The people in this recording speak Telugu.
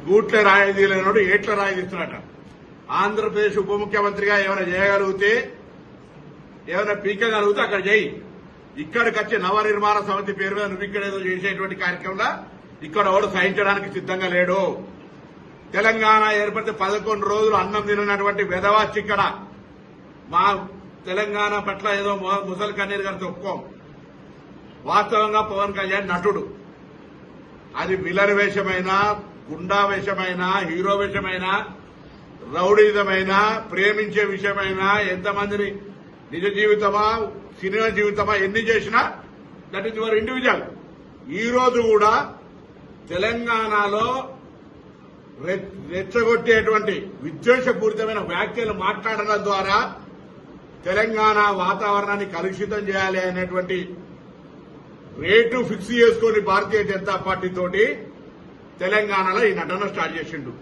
గూట్ల రాయితీ లేనోడు ఏట్ల రాయితీ ఇస్తున్నాట. ఆంధ్రప్రదేశ్ ఉప ముఖ్యమంత్రిగా ఏమైనా చేయగలిగితే, ఏమైనా పీకగలిగితే అక్కడ చేయి. ఇక్కడికి వచ్చి నవనిర్మాణ సమితి పేరు మీద నువ్వు ఇక్కడ ఏదో చేసేటువంటి కార్యక్రమంలో ఇక్కడ ఎవడు సహించడానికి సిద్ధంగా లేడు. తెలంగాణ ఏర్పడితే 11 రోజులు అన్నం తినటువంటి వెధవాచి ఇక్కడ మా తెలంగాణ పట్ల ఏదో ముసలి కన్నీరు గారితో ఒప్పుకోం. వాస్తవంగా పవన్ కళ్యాణ్ నటుడు. అది విలన్ వేషమైనా, గుండా వేషమైనా, హీరో వేషమైనా, రౌడీజమైనా, ప్రేమించే విషయమైనా, ఎంతమందిని నిజ జీవితమా సినిమా జీవితమా ఎన్ని చేసినా దట్ ఈస్ యువర్ ఇండివిజువల్. ఈ రోజు కూడా తెలంగాణలో రెచ్చగొట్టేటువంటి విద్వేషపూరితమైన వ్యాఖ్యలు మాట్లాడడం ద్వారా తెలంగాణ వాతావరణాన్ని కలుషితం చేయాలి అనేటువంటి రేటు ఫిక్స్ చేసుకుని భారతీయ జనతా పార్టీ తోటి తెలంగాణలో ఈ నటన స్టార్ట్ చేసిండు.